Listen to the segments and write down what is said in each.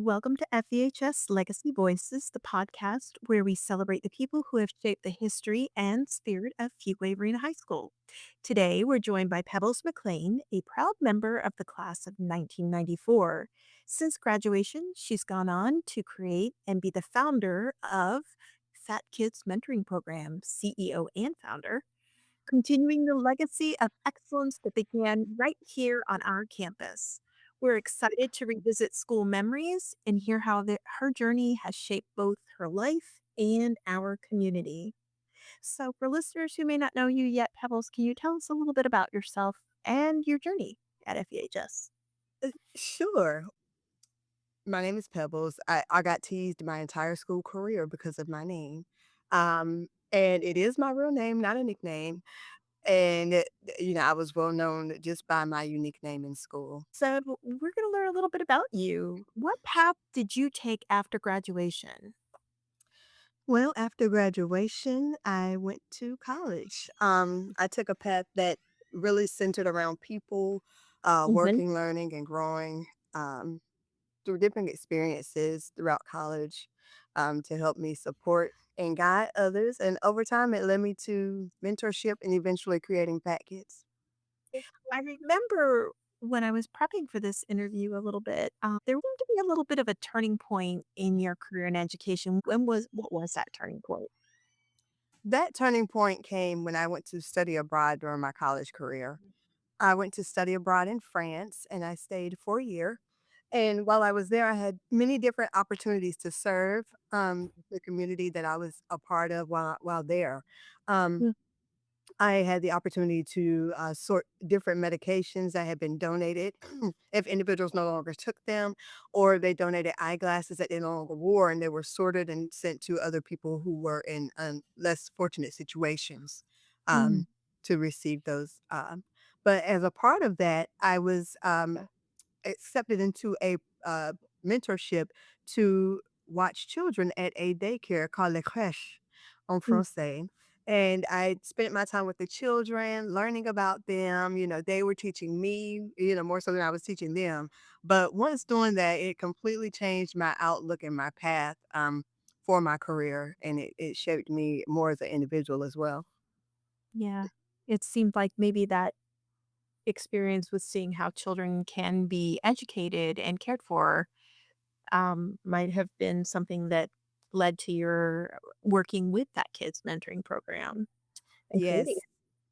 Welcome to FVHS Legacy Voices, the podcast where we celebrate the people who have shaped the history and spirit of Fuquay Varina High School. Today, we're joined by Pebbles McClain, a proud member of the class of 1994. Since graduation, she's gone on to create and be the founder of FAT Kids Mentoring Program, CEO and founder, continuing the legacy of excellence that began right here on our campus. We're excited to revisit school memories and hear how her journey has shaped both her life and our community. So, for listeners who may not know you yet, Pebbles, can you tell us a little bit about yourself and your journey at FEHS? Sure. My name is Pebbles. I got teased my entire school career because of my name. And it is my real name, not a nickname. And, I was well known just by my unique name in school. So, we're going to learn a little bit about you. What path did you take after graduation? Well, after graduation, I went to college. I took a path that really centered around people, Hmm. working, learning, and growing. Through different experiences throughout college to help me support and guide others. And over time, it led me to mentorship and eventually creating Fat Kids. I remember when I was prepping for this interview a little bit, there seemed to be a little bit of a turning point in your career in education. What was that turning point? That turning point came when I went to study abroad during my college career. I went to study abroad in France and I stayed for a year. And while I was there, I had many different opportunities to serve the community that I was a part of while there. Um, Mm, I had the opportunity to sort different medications that had been donated if individuals no longer took them, or they donated eyeglasses that they no longer wore, and they were sorted and sent to other people who were in less fortunate situations mm, um, to receive those. But as a part of that, I was accepted into a mentorship to watch children at a daycare called Les Crèches en mm. français. And I spent my time with the children, learning about them. They were teaching me, more so than I was teaching them. But once doing that, it completely changed my outlook and my path for my career. And it shaped me more as an individual as well. Yeah. It seemed like maybe that experience with seeing how children can be educated and cared for might have been something that led to your working with that kids mentoring program and creating Yes. it.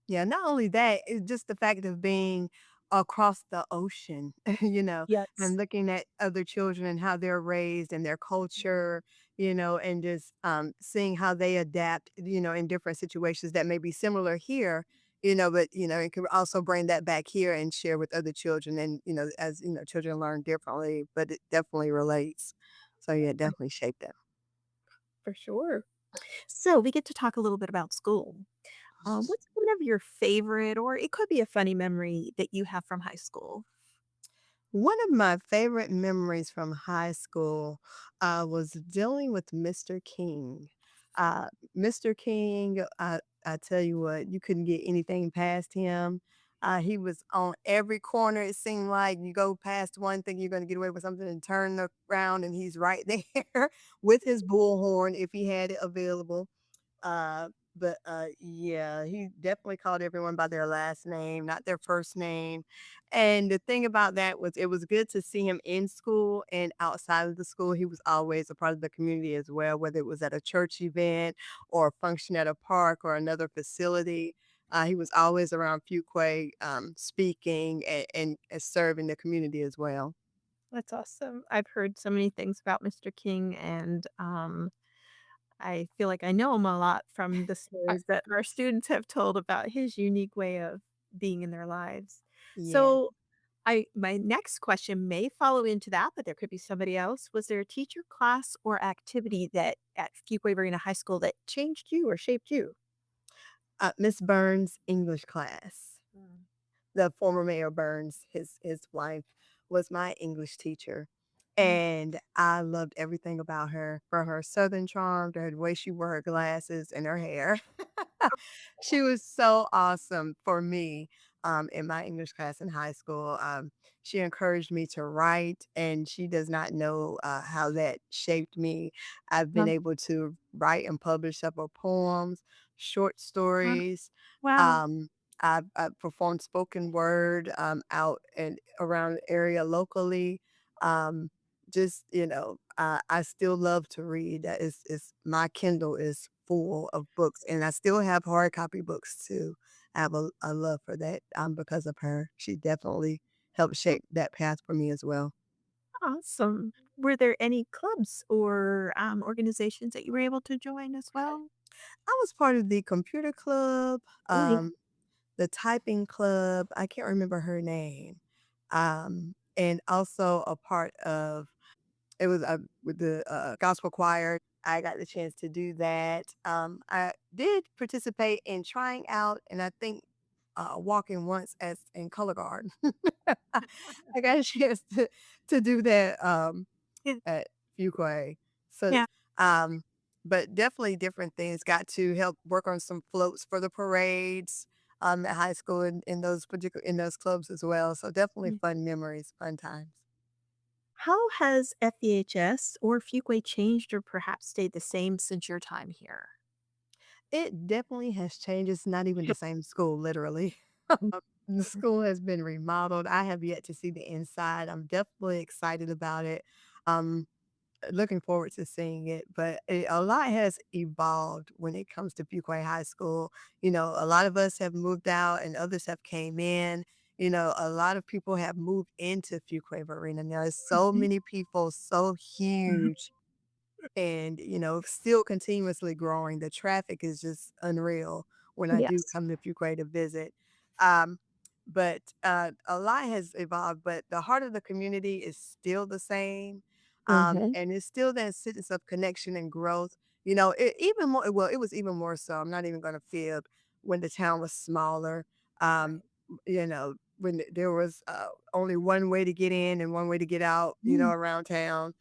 Yeah, not only that, it's just the fact of being across the ocean, Yes. and looking at other children and how they're raised and their culture, and just seeing how they adapt, in different situations that may be similar here, but, it could also bring that back here and share with other children. And, as, children learn differently, but it definitely relates. So, yeah, it definitely shaped them. For sure. So we get to talk a little bit about school. What's one of your favorite, or it could be a funny memory that you have from high school? One of my favorite memories from high school was dealing with Mr. King. Mr. King, I tell you what, you couldn't get anything past him. He was on every corner. It seemed like you go past one thing, you're going to get away with something and turn around, and he's right there with his bullhorn if he had it available. Yeah, he definitely called everyone by their last name, not their first name. And the thing about that was it was good to see him in school and outside of the school. He was always a part of the community as well, whether it was at a church event or a function at a park or another facility. He was always around Fuquay speaking and serving the community as well. That's awesome. I've heard so many things about Mr. King, and I feel like I know him a lot from the stories that our students have told about his unique way of being in their lives. Yeah. So, my next question may follow into that, but there could be somebody else. Was there a teacher, class, or activity that at Fuquay Varina High School that changed you or shaped you? Miss Burns' English class. Mm. The former Mayor Burns, his wife, was my English teacher, Mm. and I loved everything about her, from her southern charm to the way she wore her glasses and her hair. She was so awesome for me, in my English class in high school. She encouraged me to write, and she does not know how that shaped me. I've been Um, able to write and publish several poems, short uh, stories. wow. Um, I've performed spoken word out and around the area locally. Um, just I still love to read. That is my Kindle is full of books, and I still have hard copy books too. I have a love for that, because of her. She definitely helped shape that path for me as well. Awesome. Were there any clubs or, organizations that you were able to join as well? I was part of the computer club, Nice. the typing club. I can't remember her name. And also a part of it was, with the, gospel choir. I got the chance to do that. I did participate in trying out, and I think, walking once as in color guard. I got a chance to do that, Yeah. at Fuquay. So, Yeah. um, but definitely different things. Got to help work on some floats for the parades, at high school in those particular in those clubs as well. So definitely Yeah. fun memories, fun times. How has FVHS or Fuquay changed or perhaps stayed the same since your time here? It definitely has changed. It's not even the same school, literally. The school has been remodeled. I have yet to see the inside. I'm definitely excited about it. Um, Looking forward to seeing it. But a lot has evolved when it comes to Fuquay High School. A lot of us have moved out and others have came in. A lot of people have moved into Fuquay Arena. Now, there's so Mhm. many people, so Mhm. huge and, still continuously growing. The traffic is just unreal when I do Yes. come to Fuquay to visit. Um, but a lot has evolved, but the heart of the community is still the same. Mhm. And it's still that sense of connection and growth. Even more, well, it was even more so. I'm not even going to fib when the town was smaller. Um, when there was only one way to get in and one way to get out, Mm. around town,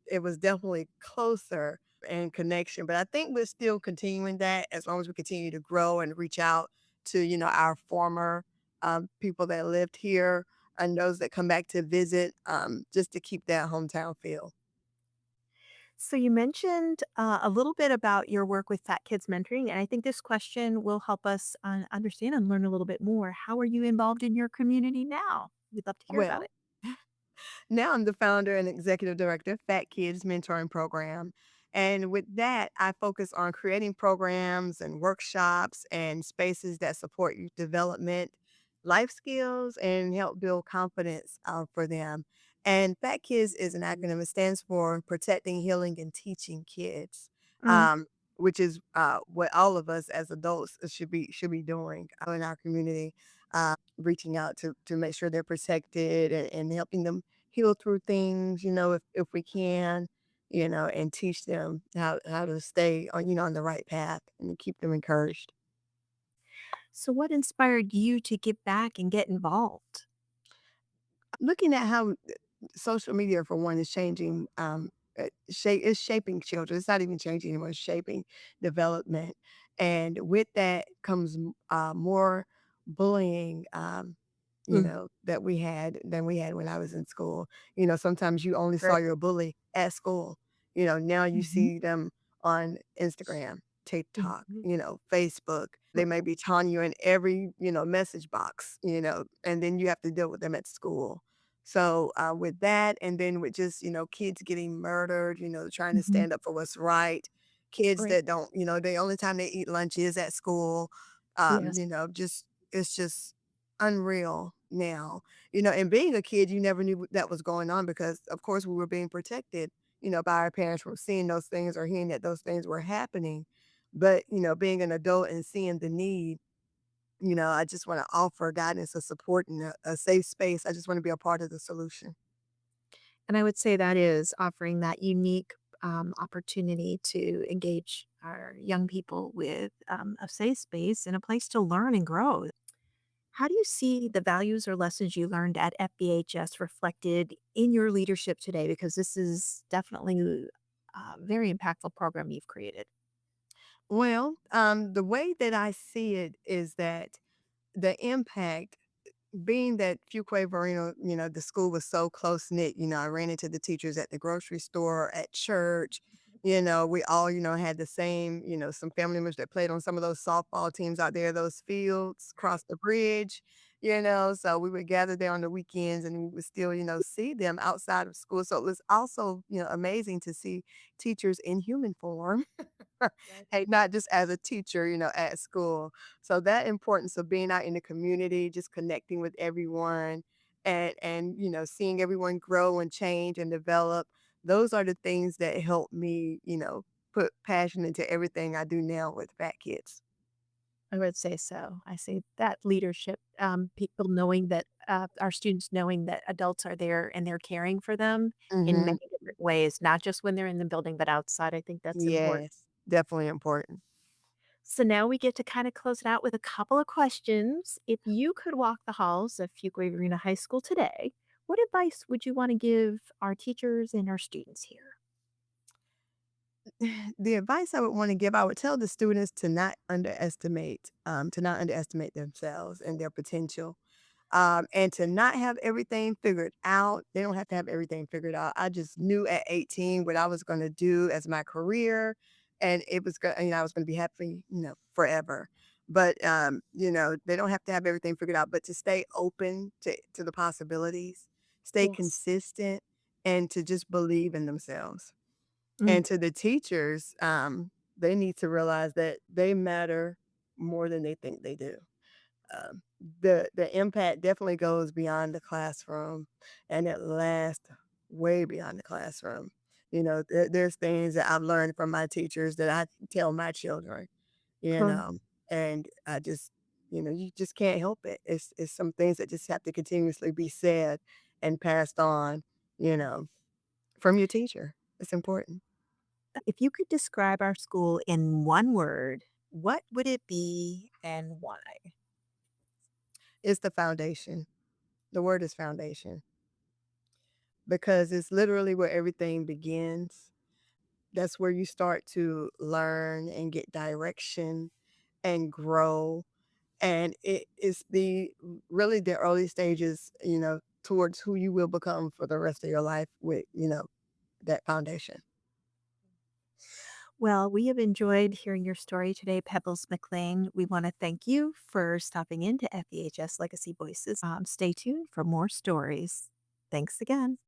it was definitely closer and connection, but I think we're still continuing that as long as we continue to grow and reach out to, our former, people that lived here and those that come back to visit, just to keep that hometown feel. So you mentioned a little bit about your work with Fat Kids Mentoring, and I think this question will help us understand and learn a little bit more. How are you involved in your community now? We'd love to hear about Well, it. now I'm the founder and executive director of FAT Kids Mentoring Program. And with that, I focus on creating programs and workshops and spaces that support youth development, life skills, and help build confidence for them. And FAT Kids is an acronym. It stands for Protecting, Healing, and Teaching Kids, Mm. um, which is what all of us as adults should be doing in our community, reaching out to make sure they're protected and helping them heal through things, if we can, and teach them how to stay on the right path and keep them encouraged. So, what inspired you to give back and get involved? Looking at how social media, for one, is changing, it's shaping children. It's not even changing anymore, it's shaping development. And with that comes more bullying, Mm. that we had when I was in school. Sometimes you only saw Right. your bully at school. Now you Mhm. see them on Instagram, TikTok, Mhm. Facebook. They may be taunting you in every, message box, and then you have to deal with them at school. So, with that, and then with just, kids getting murdered, trying to Mhm. stand up for what's right, kids Right. that don't, the only time they eat lunch is at school. Yes. Just it's just unreal now. And being a kid, you never knew that was going on because, of course, we were being protected, by our parents from seeing those things or hearing that those things were happening. But, being an adult and seeing the need, I just want to offer guidance and support and a safe space. I just want to be a part of the solution. And I would say that is offering that unique opportunity to engage our young people with a safe space and a place to learn and grow. How do you see the values or lessons you learned at FBHS reflected in your leadership today? Because this is definitely a very impactful program you've created. Well, the way that I see it is that the impact. being that Fuquay-Varina, the school was so close-knit, I ran into the teachers at the grocery store, at church, we all, had the same, some family members that played on some of those softball teams out there, those fields, across the bridge, so we would gather there on the weekends and we would still, see them outside of school. So it was also, amazing to see teachers in human form. Right. Hey, not just as a teacher, at school. So that importance of being out in the community, just connecting with everyone and seeing everyone grow and change and develop, those are the things that help me, put passion into everything I do now with Fat Kids. I would say so. I see that leadership, people knowing that, our students knowing that adults are there and they're caring for them in Mhm. many different ways, not just when they're in the building, but outside. I think that's important. Yes, definitely important. So now we get to kind of close it out with a couple of questions. If you could walk the halls of Fuquay Arena High School today, what advice would you want to give our teachers and our students here? The advice I would wanna give, I would tell the students to not underestimate themselves and their potential. And to not have everything figured out. They don't have to have everything figured out. I just knew at 18 what I was going to do as my career, and it was going, I was going to be happy, forever. But they don't have to have everything figured out, but to stay open to the possibilities, stay Yes. consistent, and to just believe in themselves. Mm, And to the teachers, they need to realize that they matter more than they think they do. The impact definitely goes beyond the classroom, and it lasts way beyond the classroom. There's things that I've learned from my teachers that I tell my children, you correct. know, and I just, you just can't help it. It's some things that just have to continuously be said and passed on, you know, from your teacher. It's important. If you could describe our school in one word, what would it be and why? It's the foundation. The word is foundation because it's literally where everything begins. That's where you start to learn and get direction and grow, and it is the really the early stages, towards who you will become for the rest of your life with, that foundation. Well, we have enjoyed hearing your story today, Pebbles McLean. We want to thank you for stopping in to FVHS Legacy Voices. Stay tuned for more stories. Thanks again.